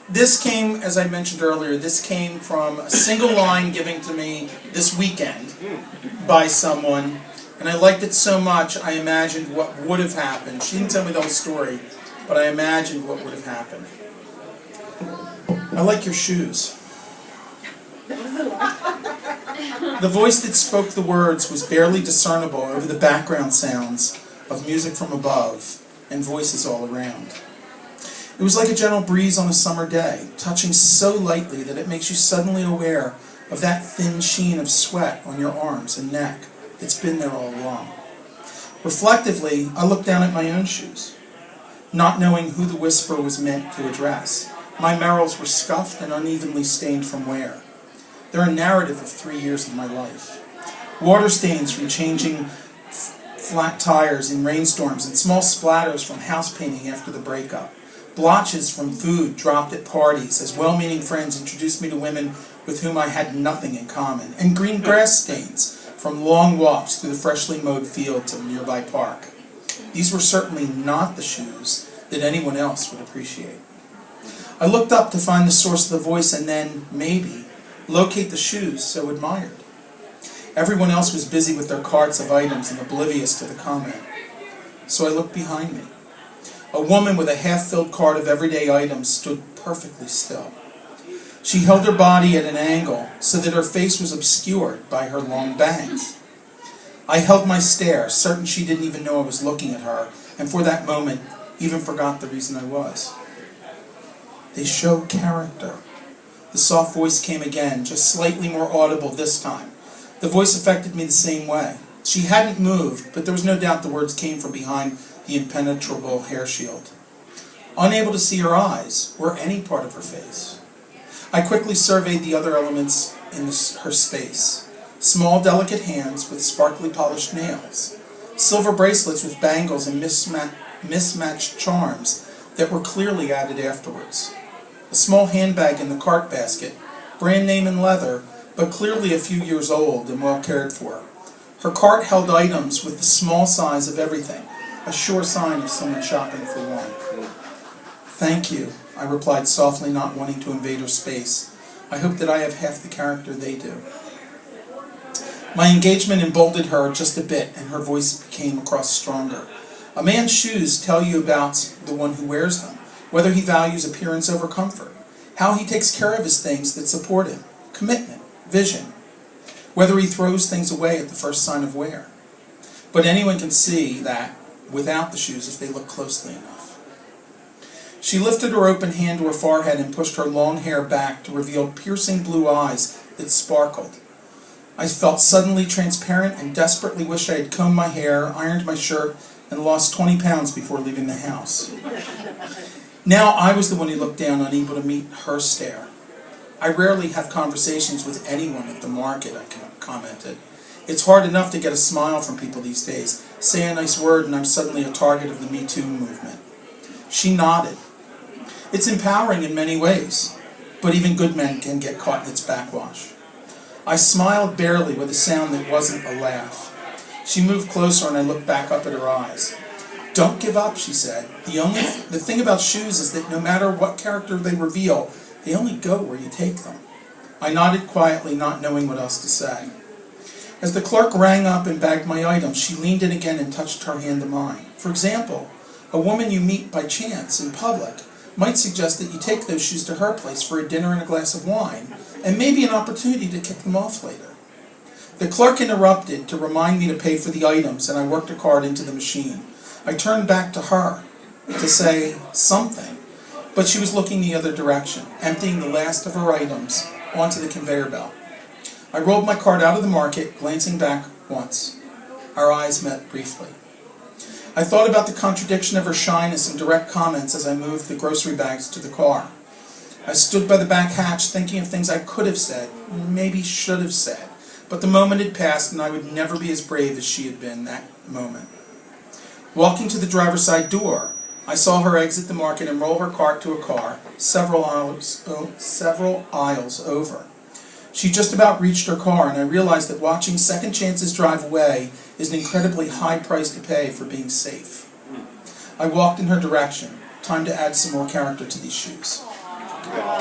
This came, as I mentioned earlier, this came from a single line given to me this weekend by someone, and I liked it so much I imagined what would have happened. She didn't tell me the whole story, but I imagined what would have happened. I like your shoes. The voice that spoke the words was barely discernible over the background sounds of music from above and voices all around. It was like a gentle breeze on a summer day, touching so lightly that it makes you suddenly aware of that thin sheen of sweat on your arms and neck that's been there all along. Reflectively, I looked down at my own shoes, not knowing who the whisper was meant to address. My Merrills were scuffed and unevenly stained from wear. They're a narrative of 3 years of my life. Water stains from changing flat tires in rainstorms and small splatters from house painting after the breakup. Blotches from food dropped at parties as well-meaning friends introduced me to women with whom I had nothing in common. And green grass stains from long walks through the freshly mowed fields of a nearby park. These were certainly not the shoes that anyone else would appreciate. I looked up to find the source of the voice and then, maybe, locate the shoes so admired. Everyone else was busy with their carts of items and oblivious to the comment. So I looked behind me. A woman with a half-filled cart of everyday items stood perfectly still. She held her body at an angle so that her face was obscured by her long bangs. I held my stare, certain she didn't even know I was looking at her, and for that moment even forgot the reason I was. They show character. The soft voice came again, just slightly more audible this time. The voice affected me the same way. She hadn't moved, but there was no doubt the words came from behind the impenetrable hair shield. Unable to see her eyes, or any part of her face, I quickly surveyed the other elements in her space. Small, delicate hands with sparkly polished nails. Silver bracelets with bangles and mismatched charms that were clearly added afterwards. A small handbag in the cart basket, brand name in leather, but clearly a few years old and well cared for. Her cart held items with the small size of everything, a sure sign of someone shopping for one. Thank you, I replied softly, not wanting to invade her space. I hope that I have half the character they do. My engagement emboldened her just a bit, and her voice came across stronger. A man's shoes tell you about the one who wears them, whether he values appearance over comfort, how he takes care of his things that support him, commitment, vision, whether he throws things away at the first sign of wear. But anyone can see that without the shoes if they look closely enough. She lifted her open hand to her forehead and pushed her long hair back to reveal piercing blue eyes that sparkled. I felt suddenly transparent and desperately wished I had combed my hair, ironed my shirt, and lost 20 pounds before leaving the house. Now I was the one who looked down, unable to meet her stare. I rarely have conversations with anyone at the market, I commented. It's hard enough to get a smile from people these days. Say a nice word and I'm suddenly a target of the Me Too movement. She nodded. It's empowering in many ways, but even good men can get caught in its backwash. I smiled barely with a sound that wasn't a laugh. She moved closer and I looked back up at her eyes. Don't give up, she said. The thing about shoes is that no matter what character they reveal, they only go where you take them. I nodded quietly, not knowing what else to say. As the clerk rang up and bagged my items, she leaned in again and touched her hand to mine. For example, a woman you meet by chance in public might suggest that you take those shoes to her place for a dinner and a glass of wine, and maybe an opportunity to kick them off later. The clerk interrupted to remind me to pay for the items, and I worked a card into the machine. I turned back to her to say something, but she was looking the other direction, emptying the last of her items onto the conveyor belt. I rolled my cart out of the market, glancing back once. Our eyes met briefly. I thought about the contradiction of her shyness and direct comments as I moved the grocery bags to the car. I stood by the back hatch thinking of things I could have said, maybe should have said, but the moment had passed and I would never be as brave as she had been that moment. Walking to the driver's side door, I saw her exit the market and roll her cart to a car several aisles over. She just about reached her car, and I realized that watching second chances drive away is an incredibly high price to pay for being safe. I walked in her direction. Time to add some more character to these shoes. God.